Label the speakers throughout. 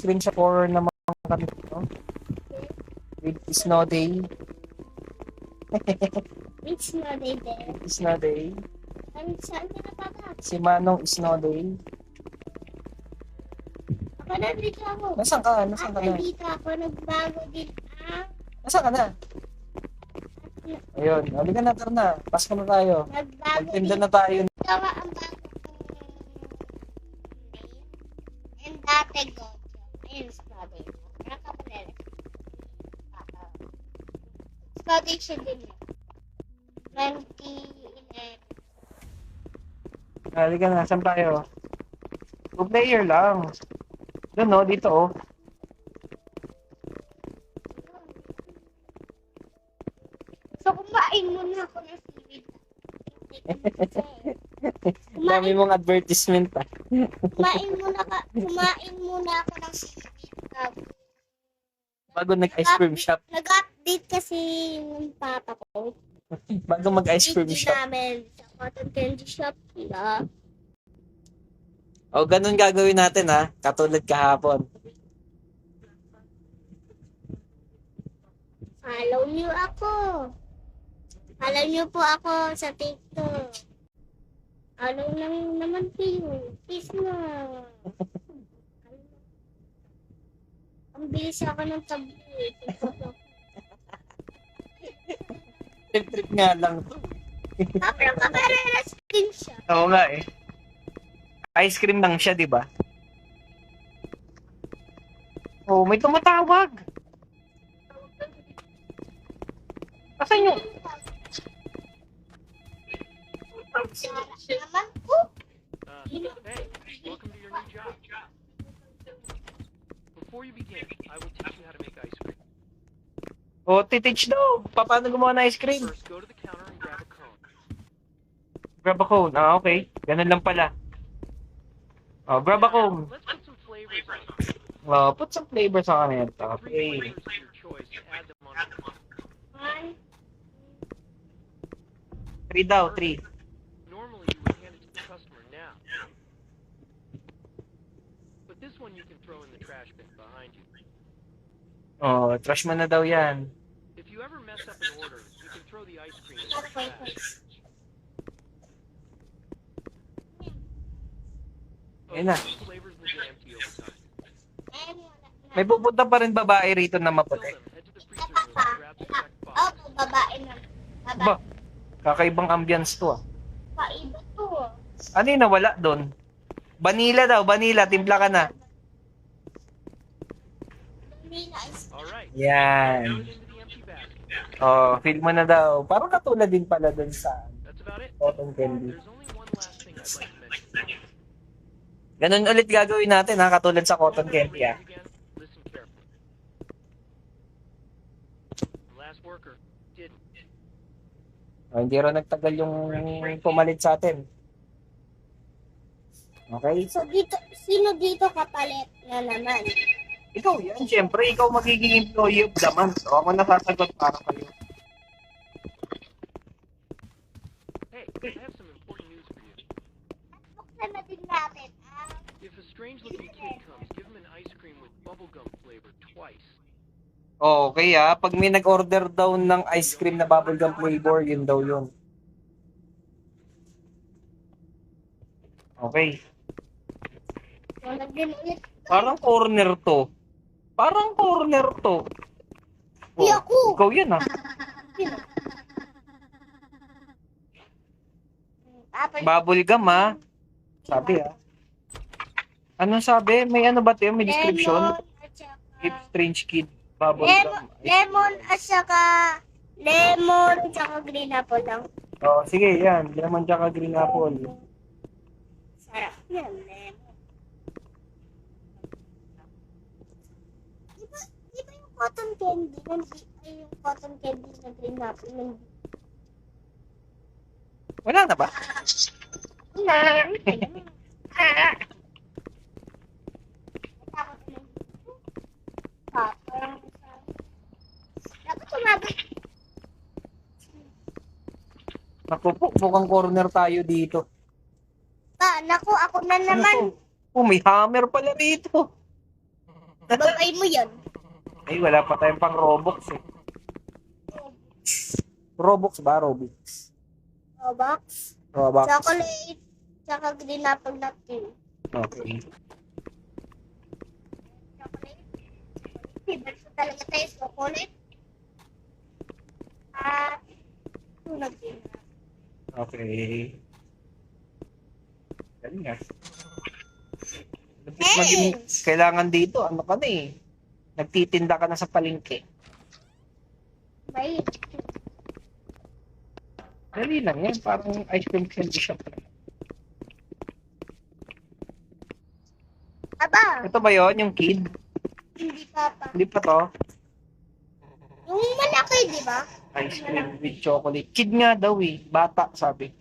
Speaker 1: cream sa horror naman kami, no? With snow day.
Speaker 2: Which na day there?
Speaker 1: Snow day.
Speaker 2: Saan ka napagat?
Speaker 1: Si Manong Snow day.
Speaker 2: Ako nandito ako.
Speaker 1: Nasaan ka? Nasaan ka na?
Speaker 2: Nandito ako. Nagbago din ang...
Speaker 1: Nasaan ka na? Ayun, halika na, tara na. Pasko na tayo.
Speaker 2: Nagbago
Speaker 1: Magtinda
Speaker 2: din.
Speaker 1: na tayo.
Speaker 2: Ito nga ang bago and dati go. Ayun, Scottish. Nakapalala. Scottish din. 2011.
Speaker 1: Halika na, saan tayo? 2-player lang. Doon, no? Dito, oh.
Speaker 2: So, kumain muna ako ng seaweed.
Speaker 1: Dami mong advertisement, ah.
Speaker 2: Kumain muna ako ng seaweed.
Speaker 1: Bago nag-ice cream shop.
Speaker 2: Nag-update kasi yung papa ko.
Speaker 1: Bago mag-ice cream
Speaker 2: Hindi
Speaker 1: shop.
Speaker 2: namin sa cotton candy shop nila.
Speaker 1: O, ganun gagawin natin, ha? Katulad kahapon.
Speaker 2: Follow niyo ako. Follow niyo po ako sa TikTok. Follow lang naman kayo. Please na. Ang bilis ako ng tabi.
Speaker 1: Trip-trip nga lang to.
Speaker 2: Parang kapareras din siya.
Speaker 1: Oo nga, eh. Ice cream lang siya, di ba? Oh, may tumatawag. Asan yung...
Speaker 2: Naman po.
Speaker 3: Hey, welcome to your new job. Before you begin, I will teach you how to make ice cream.
Speaker 1: Oh, titich daw. Paano gumawa ng ice cream?
Speaker 3: First, go to the counter and grab a cone.
Speaker 1: Grab a cone. Ah, okay. Ganun lang pala. Oh, grab a cone.
Speaker 3: Let's put some flavors on it.
Speaker 1: Oh, put some flavor sa kanito.
Speaker 3: 3
Speaker 1: Okay.
Speaker 3: flavors of your choice and add them on.
Speaker 2: One.
Speaker 1: 3 daw, 3.
Speaker 3: Normally, you would hand it to the customer now. But this one you can throw in the trash bin behind you.
Speaker 1: Oh, trash mo na daw yan.
Speaker 3: If you ever mess up an order, you can throw the ice cream in the
Speaker 2: Okay.
Speaker 3: trash.
Speaker 1: Ayun na.
Speaker 3: These flavors will get empty over time.
Speaker 1: May pupunta pa rin babae rito na
Speaker 3: Fill
Speaker 1: maputi.
Speaker 3: them, head to the freezer room, and grab the checked box.
Speaker 2: Opo, babae na. Babae.
Speaker 1: Ba, kakaibang ambience to, ah.
Speaker 2: Kaiba to.
Speaker 1: Ano yung nawala doon? Vanilla daw, vanilla. Timpla ka na.
Speaker 2: Vanilla ice cream.
Speaker 3: All right.
Speaker 1: Yan.
Speaker 3: Throw it into the empty basket.
Speaker 1: Oh, feel mo na daw. Parang katulad din pala doon sa
Speaker 3: That's about it.
Speaker 1: cotton candy.
Speaker 3: There's only one last thing I'd like to mention.
Speaker 1: Ganun ulit gagawin natin, ha? Katulad sa cotton candy, ha?
Speaker 3: Again, listen carefully. The last worker didn't.
Speaker 1: Oh, hindi rin nagtagal yung pumalit sa atin. Okay?
Speaker 2: So, sino dito kapalit na naman?
Speaker 1: Ikaw yan, syempre. Ikaw magiging employee of the month. O, ako nasasagot para kayo.
Speaker 3: Hey, I have some important news for you.
Speaker 2: Buksan na din natin.
Speaker 3: If a strange-looking kid comes, give him an ice cream with bubblegum flavor twice.
Speaker 1: Okay, ha? Pag may nag-order daw ng ice cream na bubblegum flavor, yun daw yun. Okay.
Speaker 2: Wala din ulit.
Speaker 1: Parang corner to. Parang corner to.
Speaker 2: Di ako.
Speaker 1: Ikaw yan, ha? Bubblegum, ha? Sabi, ha? Anong sabi? May ano ba ito? May description?
Speaker 2: Lemon at saka...
Speaker 1: If strange kid, bubblegum.
Speaker 2: Lemon at saka... Lemon at saka green apple lang.
Speaker 1: Oh, sige, yan. Lemon tsaka green apple.
Speaker 2: Sarap yan, lemon. Diba yung cotton candy? Ay, yung cotton candy na green apple.
Speaker 1: Wala na ba?
Speaker 2: Dapat tumabot.
Speaker 1: Naku po, mukhang corner tayo dito.
Speaker 2: Naku, ako na naman.
Speaker 1: Ano to? Oh, may hammer pala dito.
Speaker 2: Babay mo yan.
Speaker 1: Ay, wala pa tayong pang Robux eh. Robux ba? Robux.
Speaker 2: Robux.
Speaker 1: Robux.
Speaker 2: Chocolate. Tsaka green apple napkin.
Speaker 1: Okay.
Speaker 2: Chocolate. Favorite ko talaga tayo chocolate. At tulad din.
Speaker 1: Okay. Galing nga.
Speaker 2: Thanks.
Speaker 1: Kailangan dito, ano ka na eh. Nagtitinda ka na sa palengke.
Speaker 2: May
Speaker 1: Dali lang yan, parang ice cream candy shop lang.
Speaker 2: aba,
Speaker 1: Ito ba yon yung kid?
Speaker 2: hindi pa pa.
Speaker 1: Hindi pa to.
Speaker 2: Yung malaki, di ba?
Speaker 1: Ice cream with chocolate. Kid nga daw eh. Bata, sabi.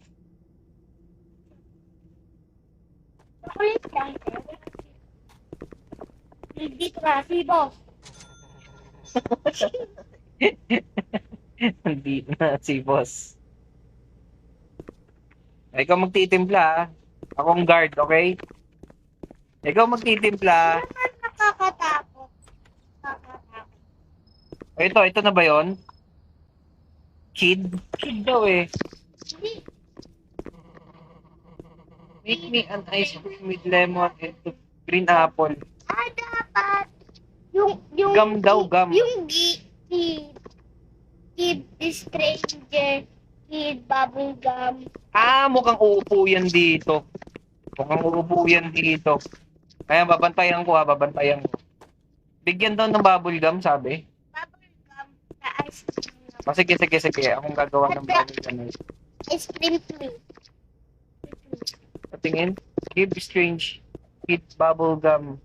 Speaker 2: Chocolate lang. Hindi kasi, boss.
Speaker 1: Hindi na si boss. Ikaw magtitimpla ah. Akong guard, okay? Ikaw magtitimpla.
Speaker 2: Nakakatakot. Nakakatakot.
Speaker 1: Ito na ba yon? Kid? Kid daw eh.
Speaker 2: Hindi.
Speaker 1: Make me an ice cream with lemon and green apple.
Speaker 2: Dapat. Yung
Speaker 1: Gum daw, gum.
Speaker 2: Yung kid stranger, kid bubble gum.
Speaker 1: Ah, mukhang uupo yan dito. Mukhang uupo yan dito. Kaya babantayan ko ha, babantayan ko. Bigyan daw ng bubble gum, sabi.
Speaker 2: Bubble gum na ice cream.
Speaker 1: Sige. Akong gagawa ng bubble gum.
Speaker 2: Ice cream too.
Speaker 1: Patingin. Kid strange. Kid bubble gum.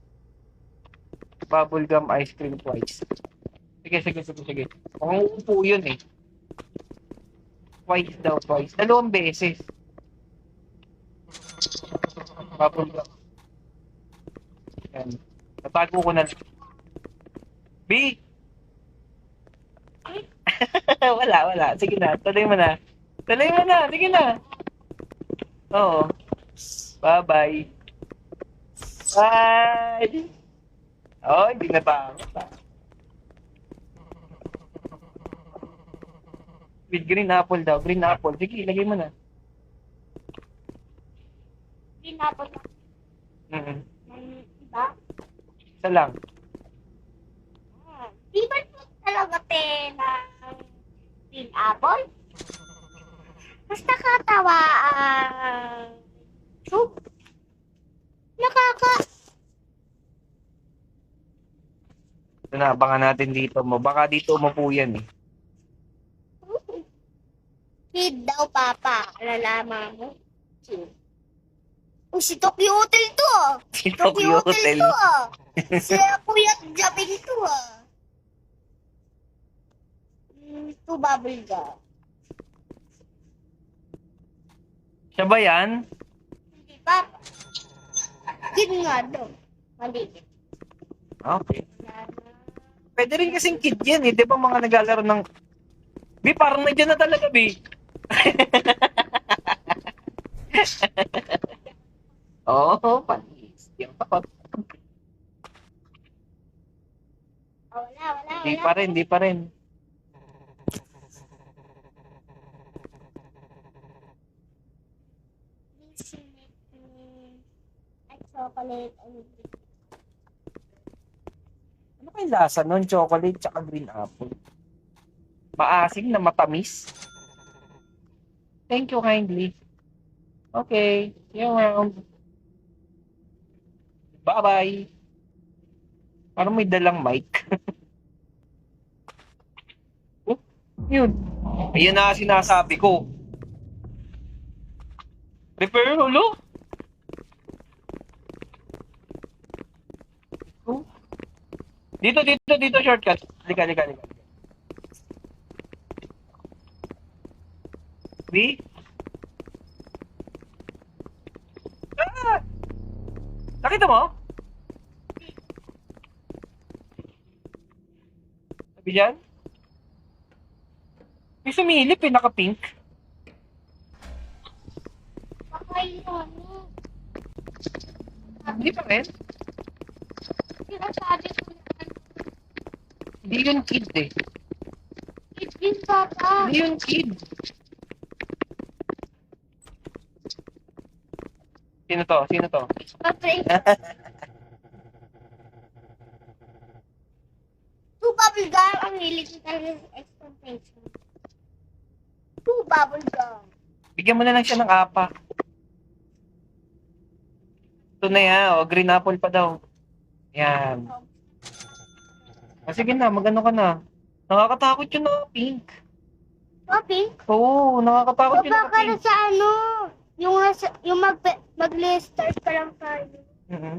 Speaker 1: Bubble gum ice cream twice. Sige. Mukhang uupo yun eh. Twice daw, twice. Dalawang beses. Bubble gum. Yan. Natago ko na. B! wala. Sige na. Tuloy mo na. Sige na. Oo. Bye-bye. Bye! Oh, hindi na takot ah. With green apple daw. Green apple. Sige, ilagay mo na.
Speaker 2: Pinapot
Speaker 1: Mm-hmm.
Speaker 2: ng iba.
Speaker 1: Isa lang.
Speaker 2: Di ba ito talaga ng green apple? Mas nakatawa ang soup.
Speaker 1: Ito na, abangan natin dito mo. Baka dito umupo yan eh.
Speaker 2: Kid daw, Papa. Alalaman mo. Oh, si Tokyo Hotel to ah.
Speaker 1: Si Tokyo Hotel.
Speaker 2: to ah. Si Kuya Japin to ah. Ito bubble gum.
Speaker 1: Siya ba yan?
Speaker 2: Hindi pa. Kid nga daw. Mali.
Speaker 1: Okay. Pwede rin kasing kid yan eh. Di ba mga naglalaro ng... B, parang nandiyan na talaga, B. Oo, panis. Yung takot.
Speaker 2: Oh, wala.
Speaker 1: Di pa rin.
Speaker 2: At chocolate and
Speaker 1: Ano kayong lasa nun? Chocolate tsaka green apple. Maasim na matamis. Thank you kindly. Okay. See you around. Bye-bye. Parang may dalang mic. Oh, yun. Ayan na sinasabi ko. Repair ulo? Oh. Dito, shortcut. Halika. B? Ah! Nakita mo? Sabi dyan? May sumilip eh, naka-pink.
Speaker 2: baka yun.
Speaker 1: Hindi pa rin.
Speaker 2: sinasabi ko na
Speaker 1: Hindi yun kid eh.
Speaker 2: kid din, Papa.
Speaker 1: Hindi yun kid. Sino to? Sino to?
Speaker 2: Papa, two bubble gum ang hilig ko talaga sa expectation. Two bubble gum.
Speaker 1: Bigyan mo na lang siya ng apa. Ito na yan. O, green apple pa daw. Yan. Sige na, magano ka na. Nakakatakot yun na pink.
Speaker 2: Papi?
Speaker 1: Oo, nakakatakot yun na
Speaker 2: Baka na
Speaker 1: pink.
Speaker 2: sa ano, yung mag-start pa lang tayo.
Speaker 1: Mhm.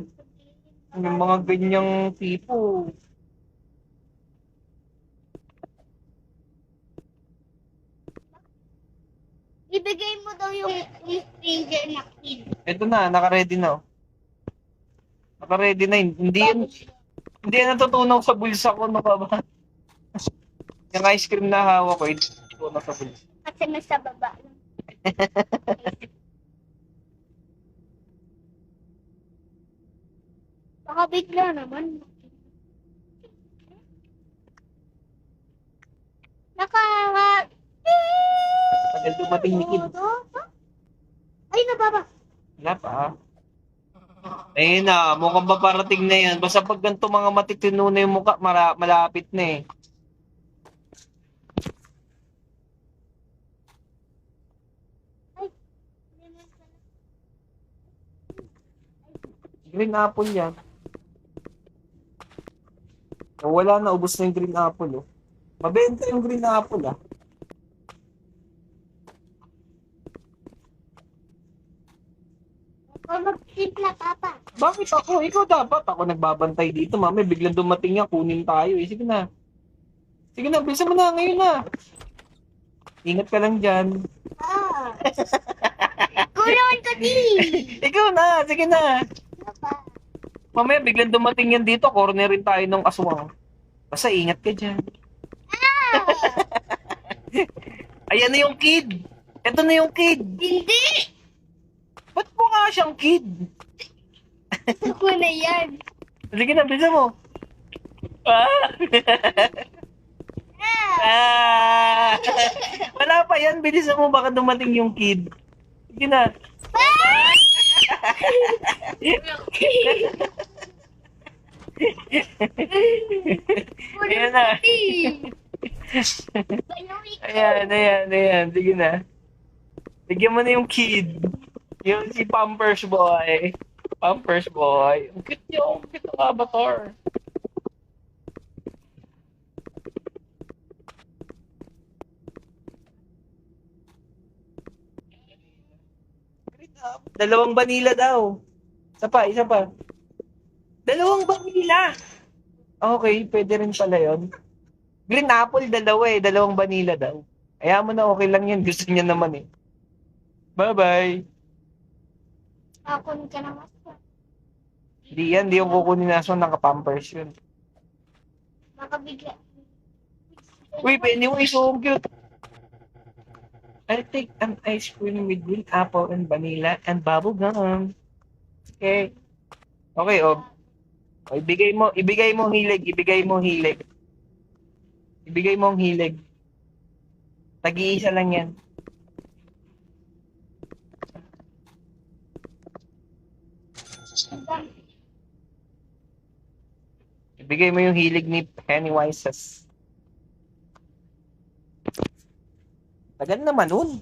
Speaker 1: Yung mga ganyang tipo.
Speaker 2: Ibigay mo daw yung stranger na kid.
Speaker 1: Ito na, naka-ready na. Oh. Naka-ready na. Hindi yan natutunaw sa bulsa ko. Ano ka ba? Yung ice cream na hawak ko, hindi natutunaw sa bulsa.
Speaker 2: Kasi nasa baba lang. Baka bigla naman. Nakaka...
Speaker 1: Tagal dumating ni Kid.
Speaker 2: Ay, nababa.
Speaker 1: Wala pa. Ayun na, mukhang paparating na yan. Basta pag ganito mga matitino na yung mukha, malapit na eh. Green apple yan. O, wala na, ubos na yung green apple oh. Mabenta yung green apple ah.
Speaker 2: O magtimpla, Papa.
Speaker 1: Bakit ako? Ikaw dapat. Ako nagbabantay dito. Mami, biglang dumating yan. Kunin tayo eh. Sige na. Sige na, bilisan mo na. Ngayon na. Ingat ka lang dyan.
Speaker 2: Ah. Kunawan ko din.
Speaker 1: Ikaw na. Sige na.
Speaker 2: Papa.
Speaker 1: Mamaya, biglang dumating yan dito. Cornerin tayo ng aswang. Basta ingat ka dyan.
Speaker 2: Ah.
Speaker 1: Ayan na yung kid. Ito na yung kid.
Speaker 2: Hindi.
Speaker 1: Ba't mukha siyang kid?
Speaker 2: Ako na yan.
Speaker 1: Sige na, bilisan mo. Ah! Ah! Wala pa yan. Bilisan mo. Baka dumating yung kid. Sige na. Ayan na. Ayan. Sige na. Bigyan mo na yung kid. Yung si Pampers Boy. Pampers Boy. Ang cute niya. Ang cute ng avatar. Dalawang vanilla daw. Isa pa. Dalawang vanilla. Okay, pwede rin pala yun. Green apple, dalawa eh. Dalawang vanilla daw. Kaya mo na okay lang yan. Gusto niya naman eh. Bye-bye.
Speaker 2: Ako ka naman.
Speaker 1: Di yung kukunin na so naka-pampers yun.
Speaker 2: Baka bigla.
Speaker 1: Uy, anyway, so cute. I'll take an ice cream with green apple and vanilla and bubble gum. Okay. Okay, oh. O, ibigay mo ang hilig. Ibigay mo ang hilig. Tag-iisa lang yan. Ibigay mo yung hilig ni Pennywise's. Tagal naman nun.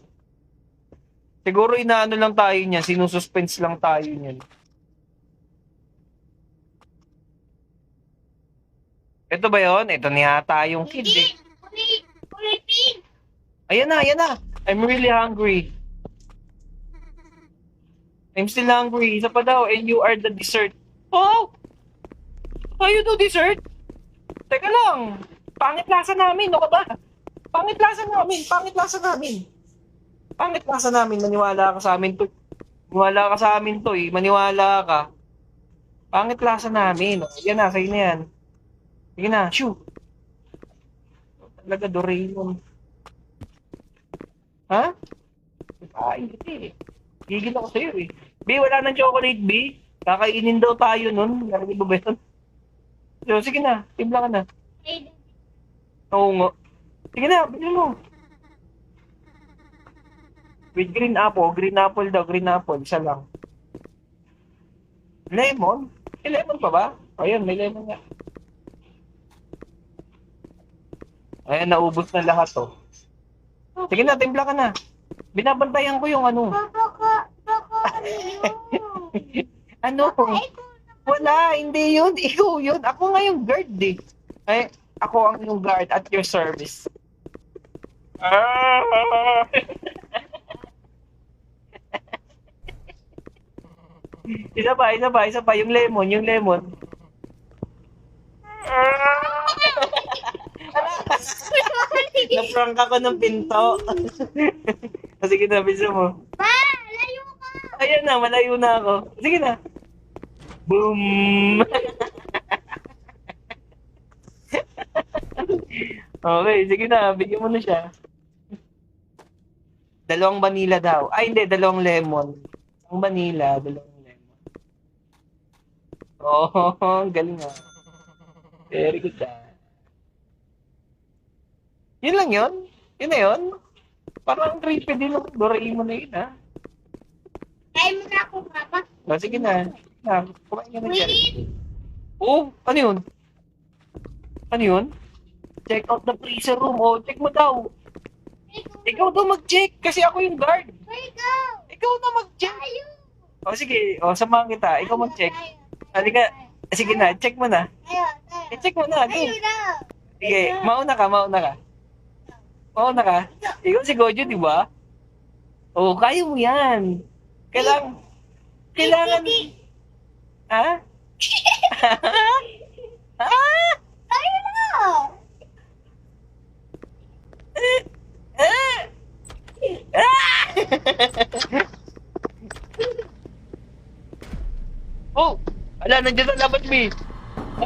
Speaker 1: Siguro inaano lang tayo niyan. Sinususpense lang tayo niyan. Ito ba yon? Ito na yata yung kid eh.
Speaker 2: Kulay pink.
Speaker 1: Ayan na. I'm really hungry. I'm still hungry. Isa pa daw. And you are the dessert. Oh! Tayo do dessert? Teka lang. Pangit lasa namin. Ano ka ba? Pangit lasa namin. Maniwala ka sa amin to. Maniwala ka. Pangit lasa namin. Yan na. Sa'yo na yan. Sige na. Shoo. Talaga Doraemon. Ha? Ay, hindi eh. Gigil ako sa'yo eh. B, wala nang chocolate, B. Kakainin daw tayo nun. Narinig mo ba yun? So, sige na, timpla ka na.
Speaker 2: Eh,
Speaker 1: Oo nga. Sige na, bilhin mo. With green apple daw, green apple, isa lang. Lemon? May lemon pa ba? Ayun, may lemon nga. Ayan, naubos na lahat to. Sige na, timpla ka na. Binabantayan ko yung ano.
Speaker 2: baka, ano yun?
Speaker 1: Ano? Wala, hindi yun. Ikaw yun. Ako nga yung guard eh. Ay, ako ang yung guard at your service. Ah! Isa pa. Yung lemon, yung lemon. Ah! Na-prank ako ng pinto. Sige na, bisa mo.
Speaker 2: Pa, layo ka!
Speaker 1: Ayan na, malayo na ako. Sige na. Boom! Okay, sige na, bigyan mo na siya. Dalawang vanilla daw. Ay, hindi, dalawang lemon. Ang vanilla, dalawang lemon. Oh, ang galing ah. Very good ah. Yun lang yun? Yun na yun? Parang creepy din ng Doraemon na yun ah.
Speaker 2: Kaya mo na ako, papa.
Speaker 1: Oh, sige na. Kumain ka na dyan.
Speaker 2: Wait!
Speaker 1: Oh, ano yun? Ano yun? Check out the freezer room. Oh, check mo daw. Ikaw daw mag-check kasi ako yung guard.
Speaker 2: Wait, go!
Speaker 1: Ikaw na mag-check.
Speaker 2: Tayo!
Speaker 1: O sige, o samahan kita. Ikaw mag-check. Halika. Sige na, check mo na.
Speaker 2: Tayo!
Speaker 1: I-check mo na.
Speaker 2: Tayo
Speaker 1: Go.
Speaker 2: na!
Speaker 1: Sige, mauna ka. Mauna ka. Ikaw si Gojo, di ba? O, kaya mo yan. Kailangan, ha? Ha?
Speaker 2: Tayo na!
Speaker 1: Ah! Ah! Oh! Ala, nandiyan na laban, B.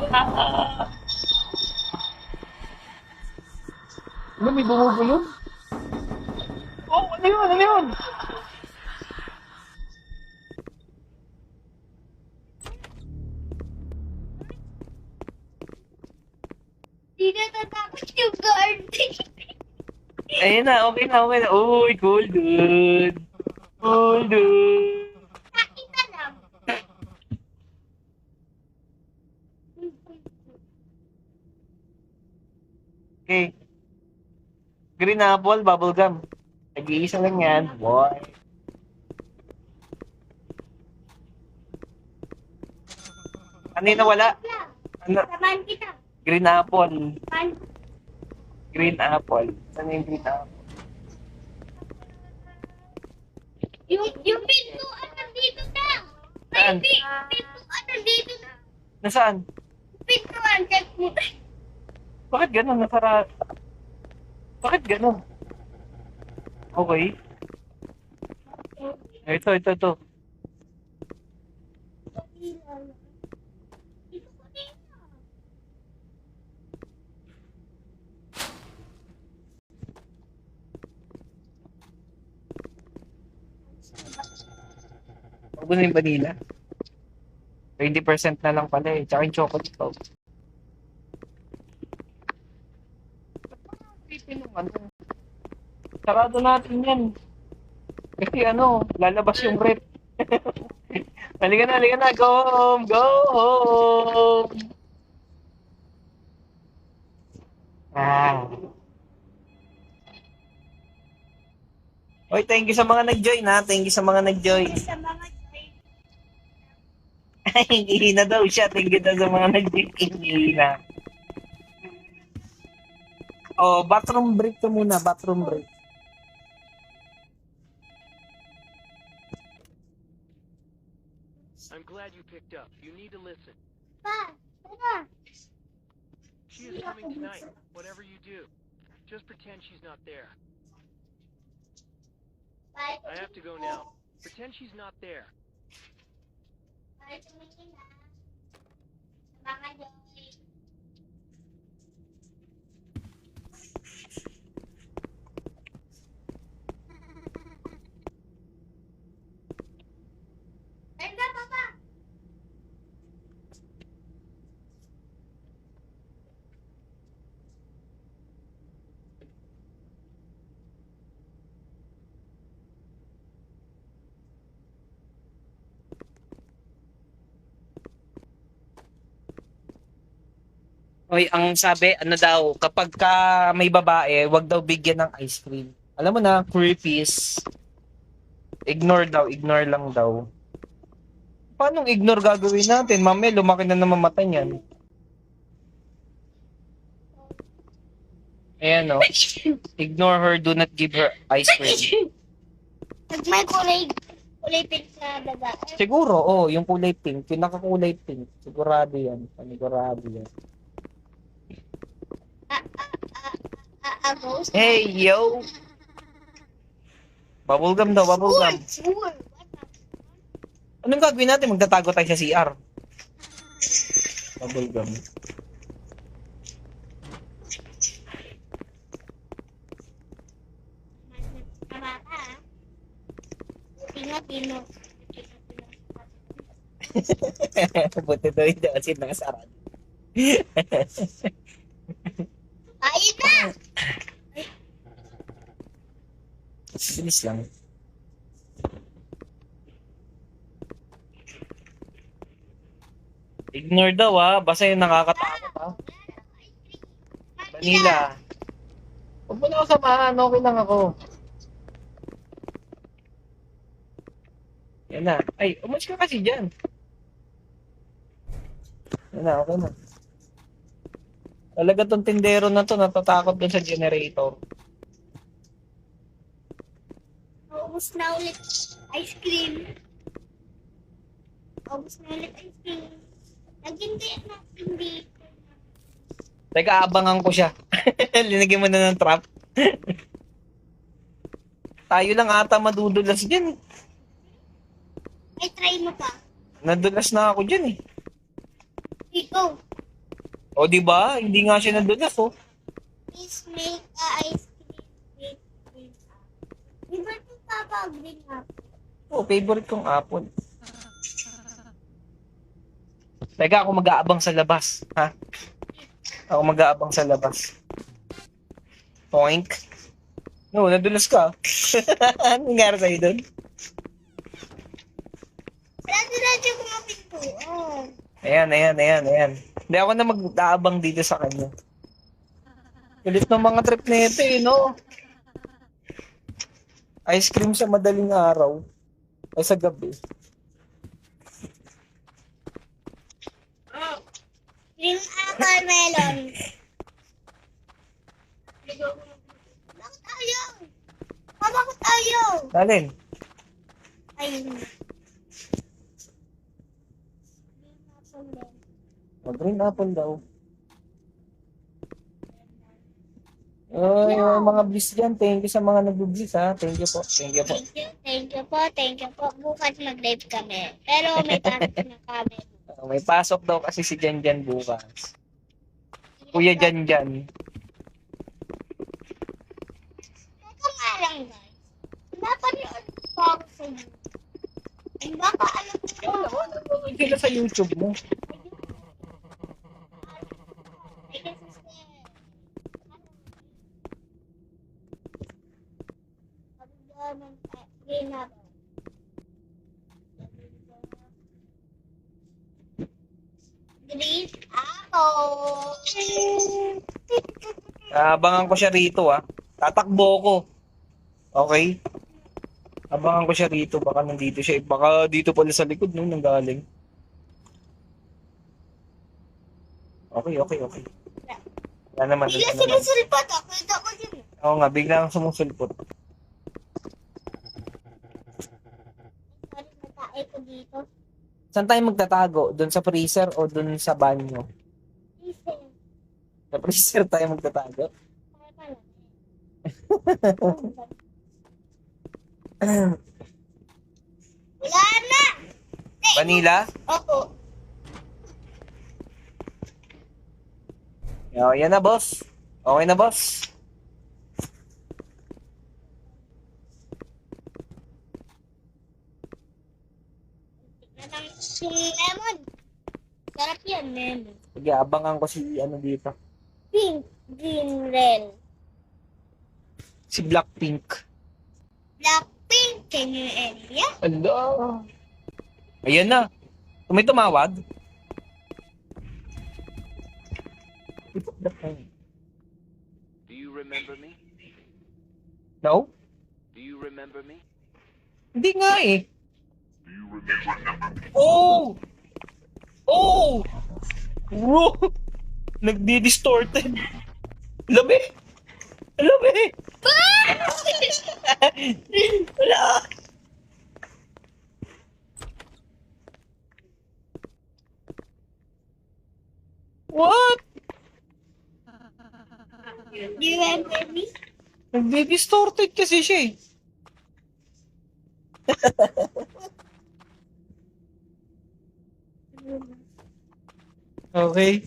Speaker 1: Ah! Ano, may bumubulong? Oh, ano yun? Ano yun?
Speaker 2: Di na tatakot yung guard.
Speaker 1: Ayun na, okay na. Uy, cool, dude. Cool, dude.
Speaker 2: Nakita lang.
Speaker 1: Okay. Green apple, bubblegum. Nag-iisa lang yan, boy. Ano yung nawala? Ano?
Speaker 2: Samahan kita.
Speaker 1: Green apple.
Speaker 2: Samahan.
Speaker 1: Green apple. Ano yung green apple?
Speaker 2: Yung pintuan nandito na.
Speaker 1: Saan?
Speaker 2: Pintuan nandito na.
Speaker 1: Nasaan?
Speaker 2: Pintuan, check mo.
Speaker 1: Bakit ganun? Nasara... Bakit ganun? Okay. Ito.
Speaker 2: Dito ko dito.
Speaker 1: Huwag mo na yung vanilla. 20% na lang pala eh. Tsaka yung chocolate ko. Sarado natin yan. Kasi ano, lalabas yung rep. Halika na. Go home. Go home. Ah. Oy, thank you sa mga nag-join ha. Thank you sa mga nag-join.
Speaker 2: Sa mga
Speaker 1: Ay, hindi na daw siya. Thank you daw sa mga nag-join. Hindi na. Oh, bathroom break to muna. Bathroom break.
Speaker 3: I'm glad you picked up. You need to listen.
Speaker 2: Pa, tara.
Speaker 3: She is coming tonight, whatever you do. Just pretend she's not there.
Speaker 2: Bye.
Speaker 3: I have to go now. Pretend she's not there.
Speaker 2: Bye, tumingin na. Sa mga joy. Tanda, papa.
Speaker 1: Oy, ang sabi, ano daw, kapag ka may babae, wag daw bigyan ng ice cream. Alam mo na, creepies. Ignore lang daw. Paano ignore gagawin natin? Mamaya, lumaki na naman mata niyan. Ayan, no? Ignore her, do not give her ice cream.
Speaker 2: Pag may kulay pink sa babae.
Speaker 1: Siguro, yung kulay pink, yung nakakulay pink. Sigurado yan. Panigurado yan.
Speaker 2: Ghost.
Speaker 1: Hey, yo! Bubblegum daw, bubblegum.
Speaker 2: Sword.
Speaker 1: Anong gagawin natin? Magtatago tayo sa CR. Bubblegum.
Speaker 2: Pino.
Speaker 1: Buti daw hindi kasi nakasarado.
Speaker 2: Ayun na!
Speaker 1: Bilis lang. Ignore daw basta yung nakakatakot Vanilla. Huwag mo na ako samahan, okay lang ako. Yan na. Ay, umalis ka kasi dyan. Yan na, okay na. Talaga tong tindero na to, natatakot dun sa generator.
Speaker 2: Ubus na ulit ice cream. Ubus na ulit ice cream. Hindi.
Speaker 1: Teka, abangan ko siya. Linagyan mo na ng trap. Tayo lang ata madudulas dyan.
Speaker 2: Ay, try mo pa.
Speaker 1: Nadulas na ako dyan
Speaker 2: Ikaw.
Speaker 1: O, di ba? Hindi nga siya nadulas,
Speaker 2: Please make ice cream with green apple. Di ba ito papa green apple?
Speaker 1: Favorite kong apple. Teka, ako mag-aabang sa labas. Ha? Ako mag-aabang sa labas. Poink. No, nadulas ka. Anong nangyari sa'yo doon?
Speaker 2: Radyo ko mga pintuan.
Speaker 1: Ayan. Hindi ako na mag-aabang dito sa kanya. Kulit ng mga trip na ito no? Ice cream sa madaling araw. Ay sa gabi.
Speaker 2: Green apple melon. Bakit tayo? Bakit tayo?
Speaker 1: Alin?
Speaker 2: Ayun.
Speaker 1: Green apple daw. Yung mga bliss dyan. Thank you sa mga nag-bliss ha. Thank you po.
Speaker 2: Thank you po. Bukas mag-live kami. Pero may pasok na kami.
Speaker 1: May pasok daw kasi si Janjan bukas. Kuya Janjan.
Speaker 2: Ito nga lang guys. Napanood po ako sa YouTube. Ay baka alam ko.
Speaker 1: Ano sila sa YouTube mo?
Speaker 2: Green apple.
Speaker 1: Abangan ko siya rito Tatakbo ko. Okay? Abangan ko siya rito. Baka nandito siya. Baka dito pala sa likod nung nanggaling. Okay. Wala naman.
Speaker 2: Bigla sumusulpot ako. Ito ako yun.
Speaker 1: Oo nga, biglang sumusulpot.
Speaker 2: Sorry, natae ko dito.
Speaker 1: Saan tayo magtatago? Doon sa freezer o doon sa banyo?
Speaker 2: Listen.
Speaker 1: Sa freezer tayo magtatago?
Speaker 2: Wala na!
Speaker 1: Vanilla?
Speaker 2: Opo.
Speaker 1: Yan na, boss. Okay na, boss.
Speaker 2: Yung lemon. Sarap yan, lemon.
Speaker 1: Sige, abangan ko si dito.
Speaker 2: Pink, green, red.
Speaker 1: Si Blackpink.
Speaker 2: Blackpink, can you area?
Speaker 1: Ala. Ayan na. May tumawag. Pick up the phone.
Speaker 3: Do you remember me?
Speaker 1: No?
Speaker 3: Do you remember me?
Speaker 1: Hindi nga eh. Oh! Oh! Bro! Nagdi-distorted. Labi! Labi! Wala! What?
Speaker 2: Do you remember me?
Speaker 1: Nagdi-distorted kasi siya eh. Okay.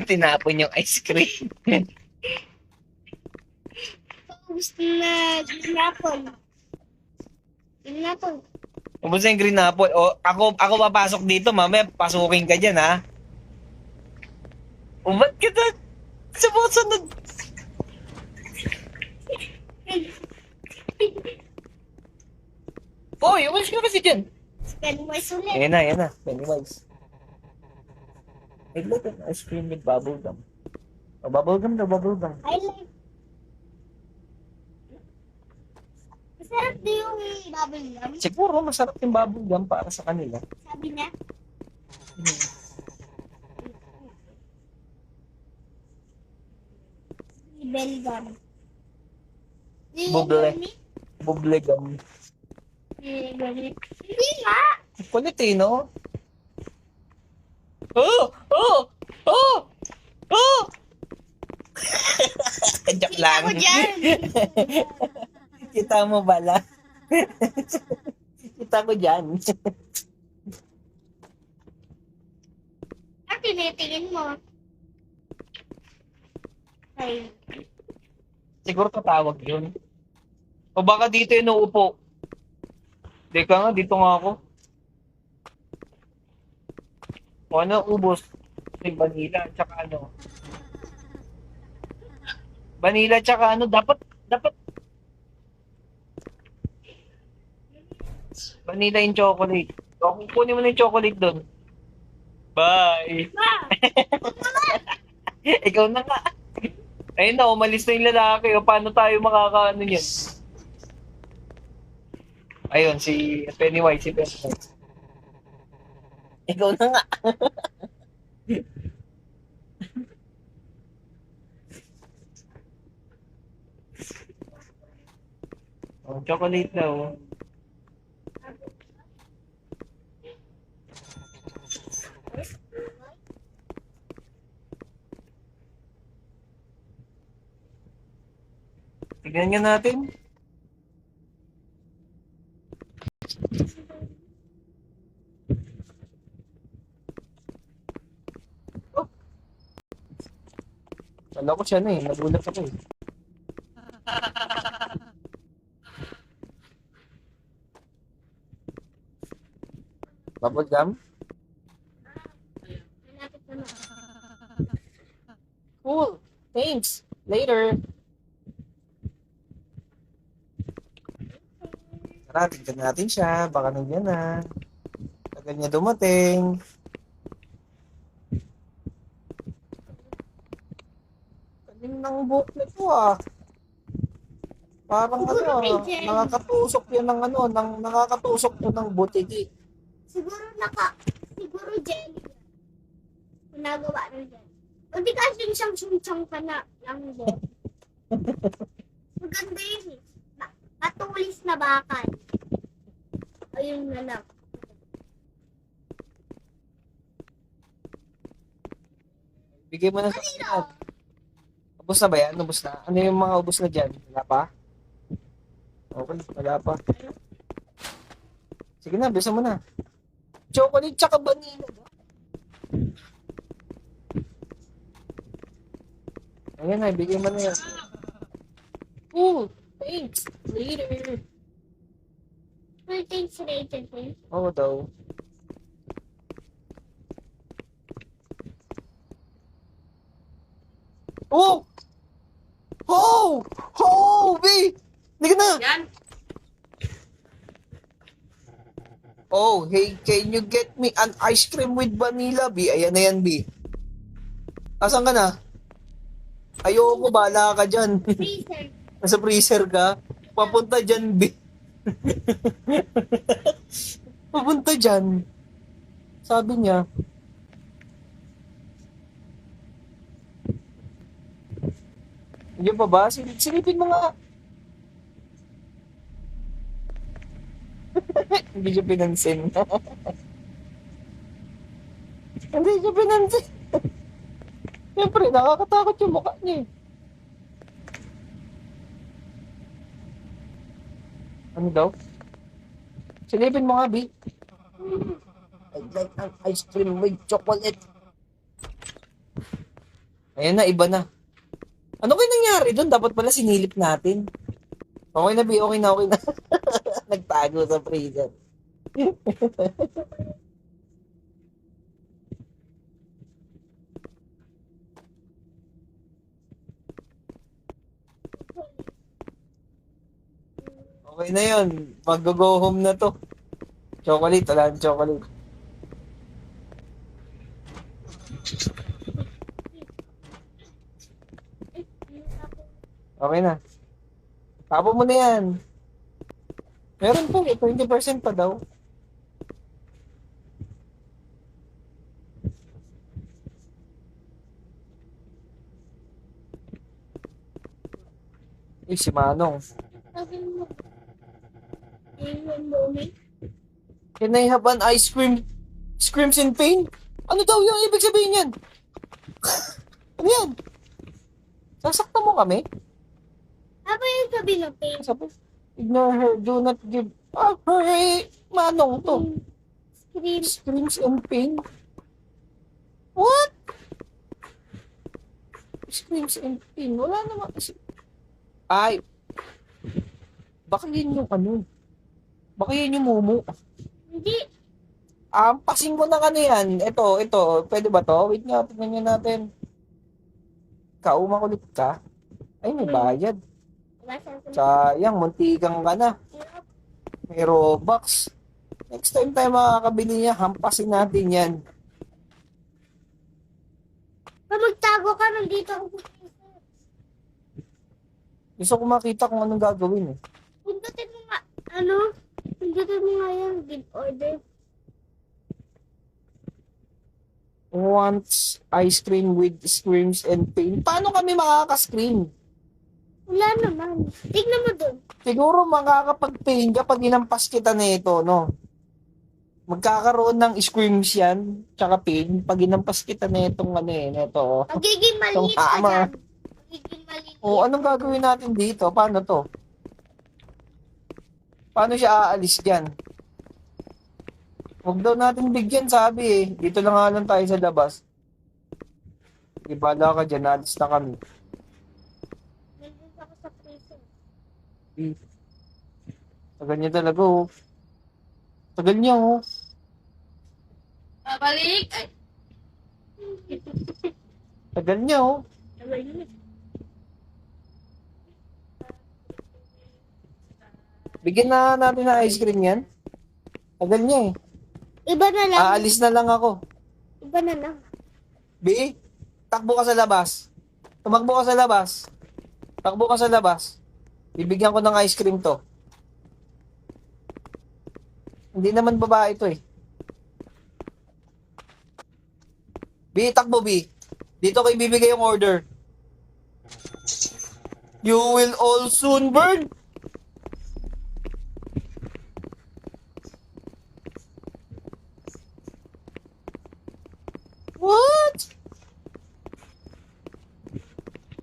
Speaker 1: Tinapon yung ice cream.
Speaker 2: Gusto na green apple. Green apple.
Speaker 1: Ubus na yung green apple. O, ako papasok dito, mamaya pasukin ka dyan, ha? O, ba't ka na sumusunod? Oy, umalis ka kasi dyan.
Speaker 2: Pennywise ulit.
Speaker 1: Yan na. Pennywise. I'd like an ice cream with bubble gum. O, bubble gum.
Speaker 2: I like. Masarap din yung bubble gum.
Speaker 1: Siguro, masarap yung bubble gum para sa kanila.
Speaker 2: Sabi niya. Bell gum. Do you
Speaker 1: Bubble.
Speaker 2: remember me?
Speaker 1: Bubble gum.
Speaker 2: Do you remember me? Hindi nga.
Speaker 1: Kulit eh, no? Oh! Joke lang.
Speaker 2: Kita ko dyan.
Speaker 1: Kita mo bala? Kita ko dyan.
Speaker 2: Ang tinitingin mo. Ay.
Speaker 1: Siguro tatawag yun. O baka dito yung nauupo. Teka nga, dito nga ako. O ano, ubos? Yung vanilla, tsaka ano. Vanilla, tsaka ano, dapat vanilla yung chocolate. O, kukunin mo na yung chocolate doon. Bye!
Speaker 2: Ma!
Speaker 1: Ikaw na nga. Ayun na, umalis na yung lalaki. O, paano tayo makakaano niyan? Ayun, si Pennywise. Ikaw na nga. Oh, chocolate daw. Tignan nga natin. Oh. Kala ko siya na eh. Nagulat ako eh. Bubble gum?
Speaker 2: Malapit na mo.
Speaker 1: Cool. Thanks. Later. Tara, tignan natin siya. Baka nandiyan na. Tagal niya dumating. Galing ng buhok nito ah. Parang
Speaker 2: Siguro
Speaker 1: ano,
Speaker 2: kay Jen.
Speaker 1: nakakatusok yan ng ano, nakakatusok to ng butigi.
Speaker 2: Siguro jelly. Kung nagawa ng jelly. O di kasi yung siyang sumsang pa na lang jelly. Maganda yun eh. Matulis na bakal. Ayun na lang.
Speaker 1: Bigay mo na sa akin. Ubus na ba yan? Ubus na? Ano yung mga ubus na dyan? Wala pa? Okay, wala pa. Sige na, bisa mo na. Chocolate tsaka vanilla. Ayan na, bigay mo na yan. Cool, thanks. Later.
Speaker 2: Well, thanks later, eh.
Speaker 1: Oo daw. Oh! Oh! Oh! Babe! Hindi ka na!
Speaker 4: Yan.
Speaker 1: Oh, hey, can you get me an ice cream with vanilla, B? Ayan na yan, B. Asan ka na? Ayoko, bala ka dyan.
Speaker 2: Freezer.
Speaker 1: Nasa freezer ka? Papunta dyan, B. Papunta dyan. Sabi niya. Hindi pa ba? Silipin mo nga. Hindi siya pinansin. Hindi siya pinansin. Siyempre, nakakatakot yung mukha niya eh. Ano daw? Silipin mo nga, B. I'd like an ice cream with chocolate. Ayan na, iba na. Ano kayo nangyari doon? Dapat pala sinilip natin. Okay na, B. Okay na, okay na. Nagtago sa freezer. Okay na yun. Mag-go home na to. Chocolate, wala nang chocolate. Okay na. Tapo mo na yan. Meron po, 20% pa daw. Eh, si Manong.
Speaker 2: Sabi mo, yung moment.
Speaker 1: Can I have an ice cream? Screams in pain? Ano daw yung ibig sabihin yan? Ano yan? Sasaktan mo kami?
Speaker 2: Ano yung sabi ng pain?
Speaker 1: Sabi, ignore her, do not give up her. Manong to.
Speaker 2: Scream.
Speaker 1: Screams in pain? What? Screams in pain? Wala naman kasi. Ay, baka yun yung ano? Baka yun yung mumu.
Speaker 2: Hindi.
Speaker 1: Pasing mo ng ano yan. Ito. Pwede ba to? Wait nga, tignan nyo natin. Kaumakulit ka. Ay, may bayad. Sayang, muntikan ka na. May Robux. Next time tayo makakabili niya, hampasin natin yan.
Speaker 2: Magtago ka, nandito ako.
Speaker 1: Gusto ko makita kung anong gagawin eh.
Speaker 2: Pindutin mo nga, pindutin mo nga yung give order.
Speaker 1: Wants ice cream with screams and pain. Paano kami makaka-scream?
Speaker 2: Wala naman. Tignan mo dun.
Speaker 1: Siguro makakapag-pain kapag inampas kita na ito, no? Magkakaroon ng screams yan, tsaka pain, pag inampas kita na itong ano eh, neto. Oh.
Speaker 2: Magiging maliit
Speaker 1: Itong
Speaker 2: ka
Speaker 1: tama.
Speaker 2: dyan. Magiging maliit.
Speaker 1: O, anong gagawin natin dito? Paano to? Paano siya aalis dyan? Huwag daw natin bigyan, sabi eh. Dito lang nga lang tayo sa labas. Ibala ka dyan, aalis na kami.
Speaker 2: Nandito ako sa prison.
Speaker 1: Tagal niya talaga oh. Tagal niya oh.
Speaker 2: Babalik! Ay.
Speaker 1: Tagal niya oh. Bigyan na natin ng ice cream yan. Tagal niya eh.
Speaker 2: Iba na lang.
Speaker 1: Aalis na lang ako.
Speaker 2: Iba na lang.
Speaker 1: B, takbo ka sa labas. Tumakbo ka sa labas. Takbo ka sa labas. Bibigyan ko ng ice cream to. Hindi naman babae to eh. B, takbo B. Dito kayo bibigay yung order. You will all soon burn. What?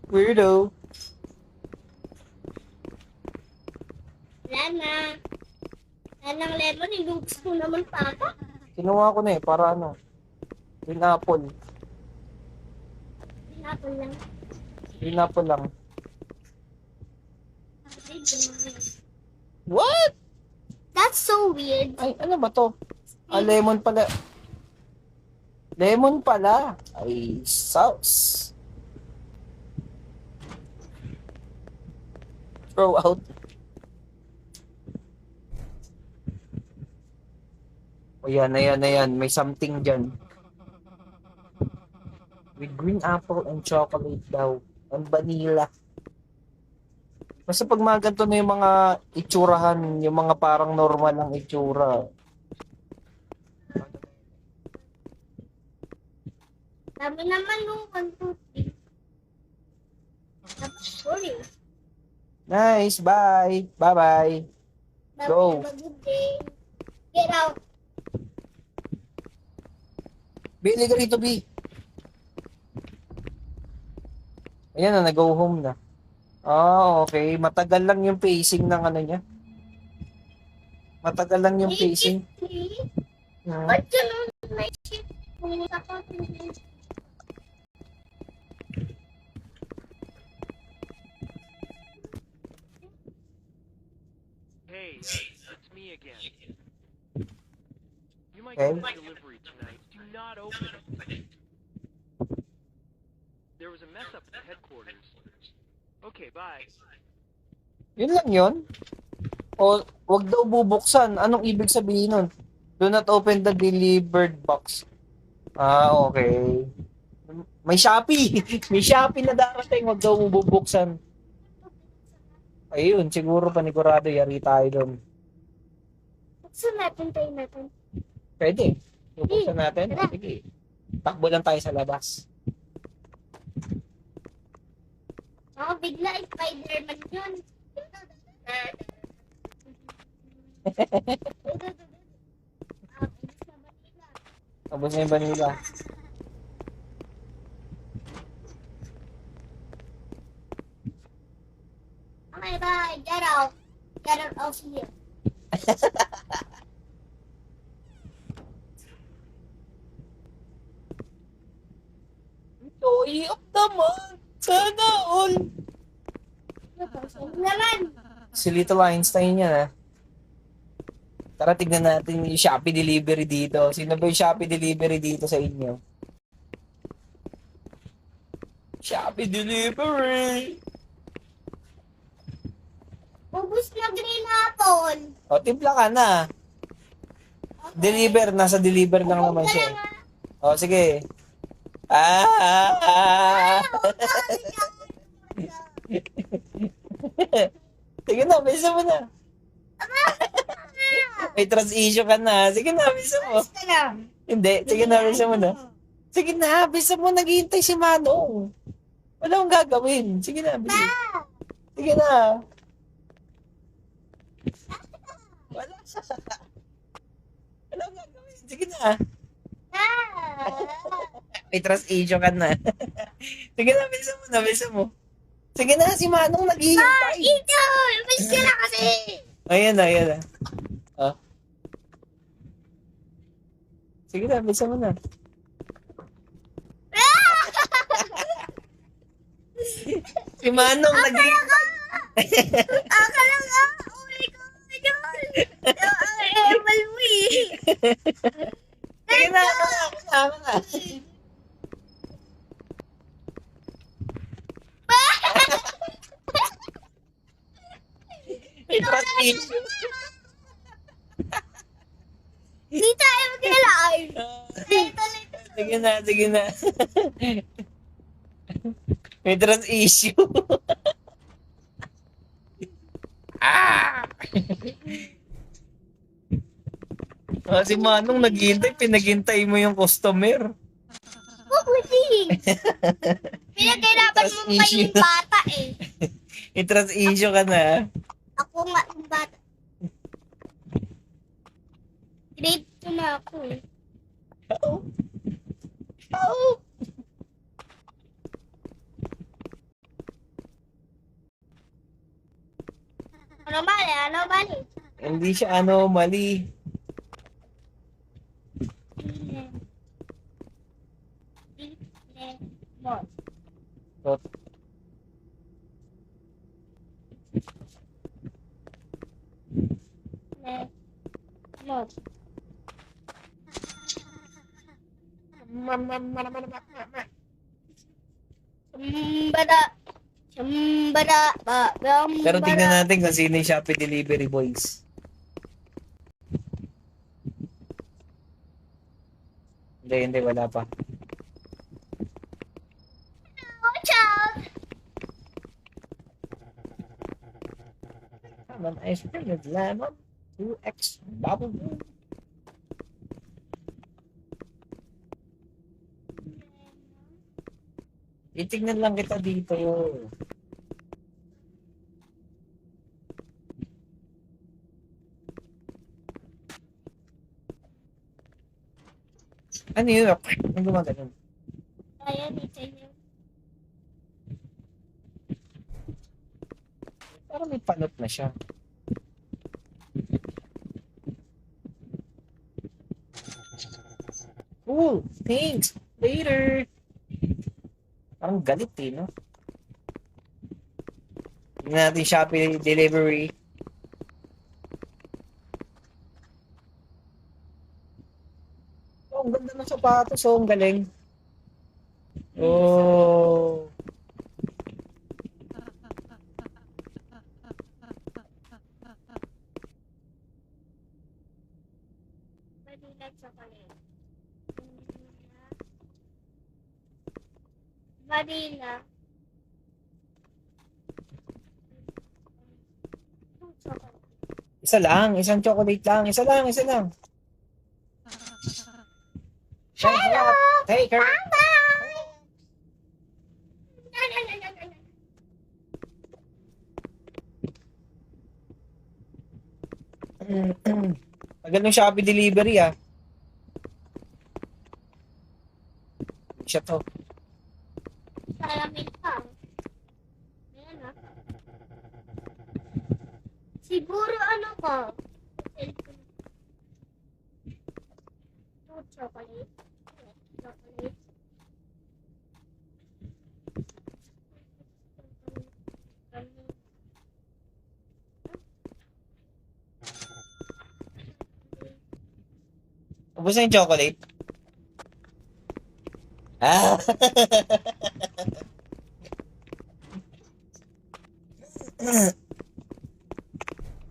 Speaker 1: Weirdo.
Speaker 2: Wala na. Wala ng lemon. Ilubos ko naman papa.
Speaker 1: Kinuha ko na eh, para ano. Green apple.
Speaker 2: Pinapon lang.
Speaker 1: Green apple lang. What?
Speaker 2: That's so weird.
Speaker 1: Ay, ano ba to? Lemon pala. Lemon pala. Ay, sauce. Throw out. Ayan, ayan, ayan. May something dyan. With green apple and chocolate daw. And vanilla. Basta pag mga ganito na yung mga itsurahan, yung mga parang normal ang itsura.
Speaker 2: Sabi naman nung 1, 2, 3. Sorry.
Speaker 1: Nice, bye. Bye-bye. Go.
Speaker 2: Have a good day. Get out.
Speaker 1: Bili ka rito, B. Ayan na, nag-go home na. Ah, okay. Matagal lang yung pacing ng ano niya. Matagal lang yung pacing.
Speaker 2: 83?
Speaker 1: Hmm.
Speaker 2: Ba't ganun may shit? Pumunta ko.
Speaker 3: Hey, it's me again. You might
Speaker 1: Okay.
Speaker 3: get a delivery tonight. Do not open it. There was a mess up at headquarters. Okay, bye.
Speaker 1: Yun lang yun. O, wag daw bubuksan. Anong ibig sabihin nun? Do not open the delivered box. Ah, okay. May Shopee. May Shopee na darating. Wag daw bubuksan. Ayun, siguro panigurado yari tayo doon.
Speaker 2: Buksan natin, tayo natin.
Speaker 1: Pwede. Bubuksan natin.
Speaker 2: Tara.
Speaker 1: Sige. Takbo lang tayo sa labas.
Speaker 2: Ako bigla, Spider-Man yun.
Speaker 1: Tapos na yung vanilla.
Speaker 2: Okay, bye. Get out. Get out of here.
Speaker 1: Toy up naman. Sana all.
Speaker 2: Naman.
Speaker 1: Si Little Einstein yan, ha? Tara, tignan natin yung Shopee delivery dito. Sino ba yung Shopee delivery dito sa inyo? Shopee delivery!
Speaker 2: Ubus na green apple.
Speaker 1: O, timpla ka na. Deliver, nasa deliver lang naman siya. O, sige. Sige na, bisa mo na. May trust issue ka na. Sige na, bisa mo. Hindi, sige na, bisa mo na. Sige na, bisa mo. Naghihintay si Manong. Wala akong gagawin. Sige na, bisa. Sige na. Wala. Wala akong gagawin. Sige na. May trust issue ka na. Sige na, bisa mo na, bisa mo. Sige na, si Manong naghihintay.
Speaker 2: Ito! Ubus ka na kasi.
Speaker 1: Ayan na, ayan na. Oh. Sige na, bisa mo na. Si Manong naghihintay.
Speaker 2: Akala nga. Oh my God. Ewan mo eh.
Speaker 1: Sige na, ako na. May trust issue.
Speaker 2: Hindi tayo mag-live. Ito.
Speaker 1: Sige na, sige na. May trust issue. Ah! Si Manong naghihintay, pinaghintay mo yung customer.
Speaker 2: Pupusin. Pinagkailaban mo pa yung bata eh.
Speaker 1: May trust issue ka na.
Speaker 2: Ako nga yung bata. Grade 2 na ako eh. Ano bali? Ano bali?
Speaker 1: Hindi siya anomaly. So,
Speaker 2: Sambada. Sambada.
Speaker 1: pero tignan natin kung sino yung Shopee Delivery Boys. Hindi, wala pa.
Speaker 2: Watch out!
Speaker 1: Lemon ice cream with lemon. 2x bubble gum. Itignan lang kita dito. Ano yun? Ano gumagano?
Speaker 2: Ayan, ito yun.
Speaker 1: Parang may panot na siya. Cool. Thanks. Later. Parang galit eh, no? Tingnan natin Shopee delivery. Oh, ang ganda ng sapatos. Oh, ang galing. Oh.
Speaker 2: Vanilla chocolate. Vanilla. Chocolate.
Speaker 1: Isa lang. Isang chocolate lang. Isa lang. Isa lang.
Speaker 2: Hello!
Speaker 1: Take her. Tagal ng Shopee delivery ah. Siya to.
Speaker 2: Salamin pa. Ayan ah. Siguro ano ko? Chocolate. Chocolate.
Speaker 1: Ubus na yung chocolate. Ah.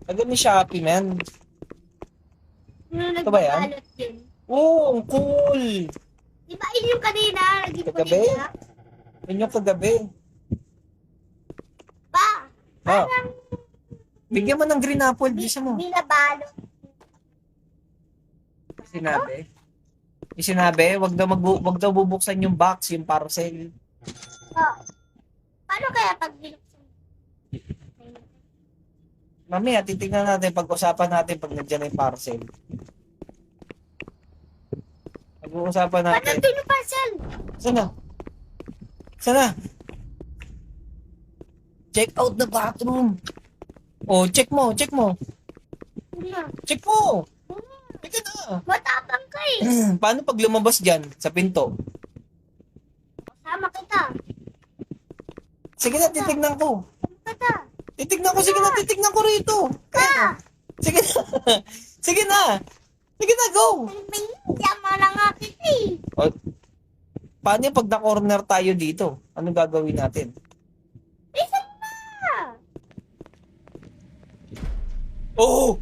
Speaker 1: Tagal ni Shopee, man.
Speaker 2: Ano
Speaker 1: Ito ba yan?
Speaker 2: nagbabalot yun?
Speaker 1: Oh, ang cool.
Speaker 2: Di ba yun yung kanina? Naging
Speaker 1: Kagabi?
Speaker 2: kanina?
Speaker 1: Yun yung kagabi.
Speaker 2: Pa!
Speaker 1: Oh. Bigyan mo ng green apple. Bisa mo.
Speaker 2: Binabalot.
Speaker 1: Sinabi. Yung sinabi, wag daw bubuksan yung box, yung parcel.
Speaker 2: Oh. Paano kaya pag binuksan?
Speaker 1: Mamaya, titignan natin, pag-usapan natin pag nandiyan na yung parcel. Pag-uusapan
Speaker 2: Paano
Speaker 1: natin.
Speaker 2: ito yung parcel?
Speaker 1: Sana? Sana? Check out the bathroom. Oh, check mo, check mo.
Speaker 2: Ano?
Speaker 1: Check mo. Teka na.
Speaker 2: Matapang ka eh.
Speaker 1: Paano pag lumabas dyan sa pinto?
Speaker 2: Kasama kita.
Speaker 1: Sige na, titignan ko.
Speaker 2: Kita.
Speaker 1: Titignan ko, sige na, titignan ko rito. Kaya, sige na. Sige na. Sige na, go.
Speaker 2: Tama na nga kita eh.
Speaker 1: O, paano yung pag na-corner tayo dito? Anong gagawin natin?
Speaker 2: Isan na.
Speaker 1: Oh!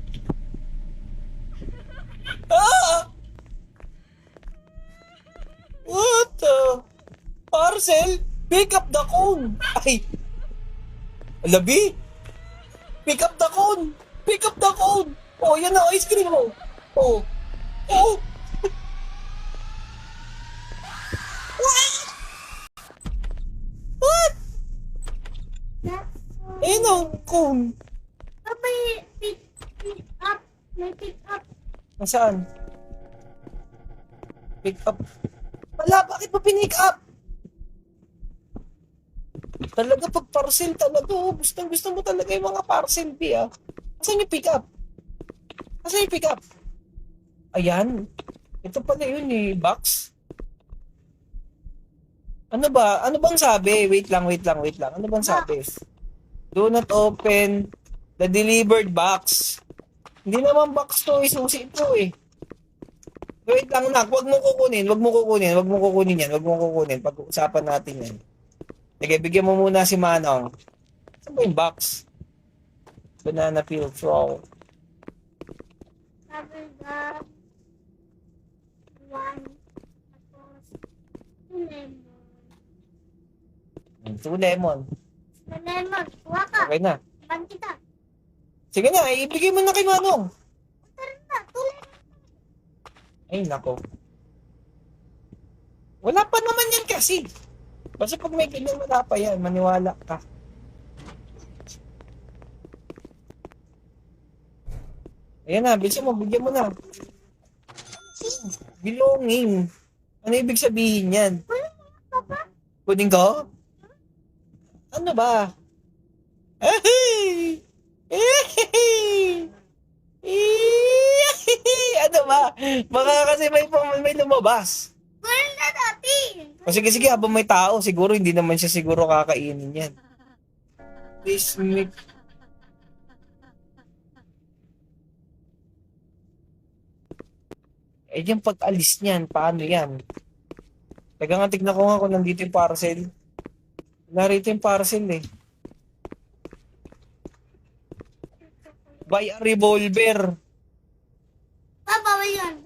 Speaker 1: Ah! What the? Parcel? Pick up the cone! Ay! Labi! Pick up the cone! Pick up the cone! Oh, yan na, ice cream mo! Oh! Oh! What? What? Ayun ang cone!
Speaker 2: May pick up. May pick up.
Speaker 1: Nasaan? Pick up. Wala, bakit mo pinick up? Talaga pag parcel talaga, oh. Gusto mo talaga yung mga parcel, B, ah. Saan yung pick up? Saan yung pick up? Ayan. Ito pala yun, eh. Box. Ano ba? Ano bang sabi? Wait lang. Ano bang sabi? Do not open the delivered box. Hindi naman box to, isusi ito eh. Wait lang, nak, wag mo kukunin yan. Pag-uusapan natin yan. Sige, bigyan mo muna si Manong. Saan ba yung box? Banana peel throw.
Speaker 2: Sabi ka. One. lemon.
Speaker 1: 2 lemon.
Speaker 2: Lemon. Kuha ka.
Speaker 1: Okay na.
Speaker 2: Ban kita.
Speaker 1: Sige na, ibigay mo na kay Manong.
Speaker 2: Tara na. Tuloy.
Speaker 1: Ay, nako. Wala pa naman yan kasi. Basta pag may ganyan, wala pa yan. Maniwala ka. Ayan na, bilisan mo, bigyan mo na. Belonging. Ano ibig sabihin yan? Puding ko? Ano ba? Ahay! Ano ba? Baka kasi may lumabas.
Speaker 2: Kunin na natin.
Speaker 1: O sige, sige, habang may tao, siguro hindi naman siya siguro kakainin yan. Please make... Eh, yung pag-alis niyan, paano yan? Teka nga, tignan ko nga kung nandito yung parcel. Narito yung parcel eh. Buy a revolver.
Speaker 2: Bawal yun.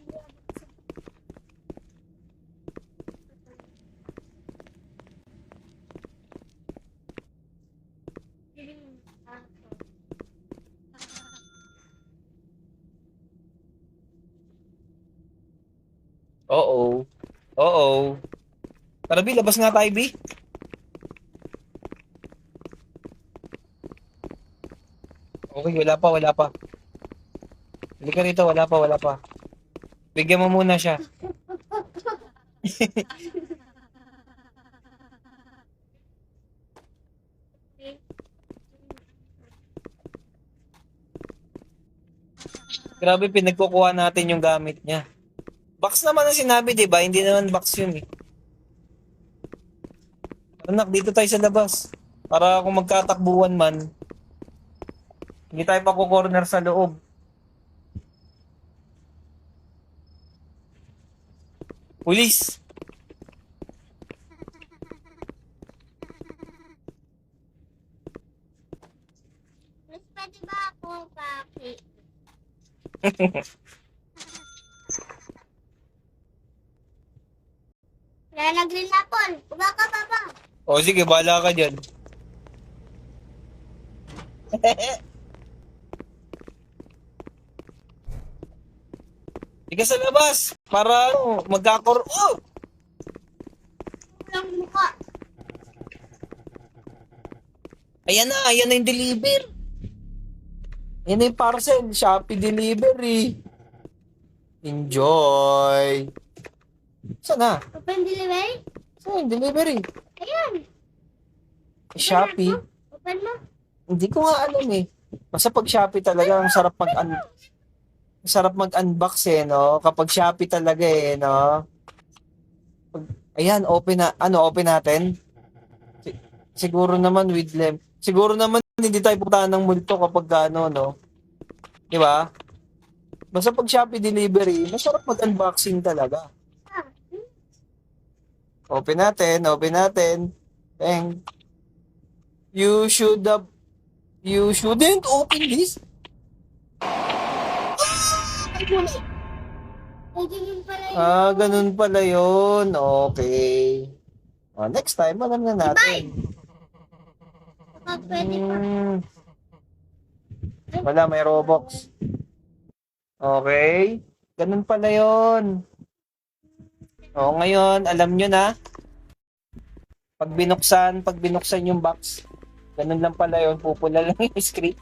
Speaker 1: Oo. Oo. Tara, B, labas nga tayo, B. Okay, wala pa, wala pa. Halika rito, wala pa, wala pa. Bigyan mo muna siya. Grabe, pinagkukuha natin yung gamit niya. Box naman ang sinabi, di ba? Hindi naman box yun eh. Anak, dito tayo sa labas. Para kung magkatakbuhan man, hindi tayo pakukorner sa loob. Pulis!
Speaker 2: Mas pwede ba ako bakit? Wala na green apple. Uga ka pa ba?
Speaker 1: O sige, bahala ka dyan. Ika sa labas para magkakor... Oh!
Speaker 2: Walang mukha.
Speaker 1: Ayan na yung deliver. Ayan na yung parcel, Shopee delivery. Enjoy. Saan na?
Speaker 2: Open delivery?
Speaker 1: Saan yung delivery?
Speaker 2: Ayan.
Speaker 1: Shopee?
Speaker 2: Open mo.
Speaker 1: Hindi ko nga alam eh. Basta pag Shopee talaga, ang sarap mag-unbox eh, no? Kapag Shopee talaga eh, no? Ayan, open natin? Siguro naman with lem. Siguro naman hindi tayo puntahan ng multo kapag ano, no? Di ba? Basta pag Shopee delivery, masarap mag-unboxing talaga. Open natin. Bang. You shouldn't open this.
Speaker 2: Ay, ganun pala yun.
Speaker 1: Ganun pala yun. Okay. Next time, alam na natin.
Speaker 2: Kapag pwede pa.
Speaker 1: Wala, may Robux. Okay. Ganun pala yun. Ngayon, alam nyo na. Pag binuksan yung box, ganun lang pala yun. Pupula lang yung screen.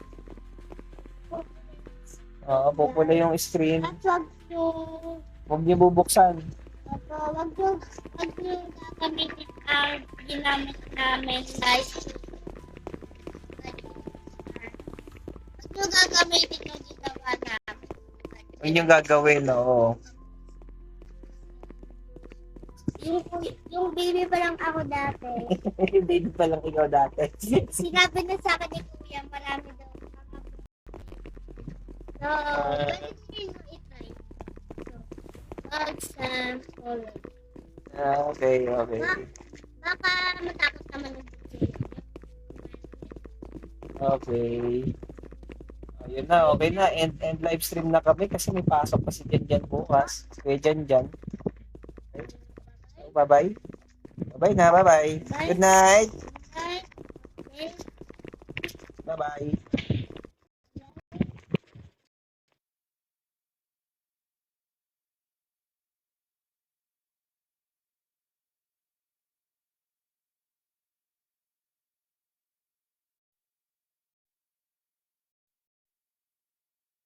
Speaker 1: Pupula yung screen.
Speaker 2: At wag nyo.
Speaker 1: Huwag niyo bubuksan.
Speaker 2: Wag nyo gagamitin ang ginamit namin like wag nyo gagamitin yung ginawa namin.
Speaker 1: Yun yung gagawin, oo.
Speaker 2: Yung baby pa lang ako dati.
Speaker 1: Baby pa lang ikaw dati.
Speaker 2: Sinabi na sa akin ni Kuya, marami daw. So, ganito yung itry. So, dogs and color.
Speaker 1: Okay.
Speaker 2: Baka matakot naman yung
Speaker 1: Okay. Ayun na, okay na. End live stream na kami kasi may pasok pa si Jan bukas. Kuya Jan. Bye-bye. Bye na, bye-bye.
Speaker 2: Bye.
Speaker 1: Good night.
Speaker 2: Bye.
Speaker 1: Bye-bye.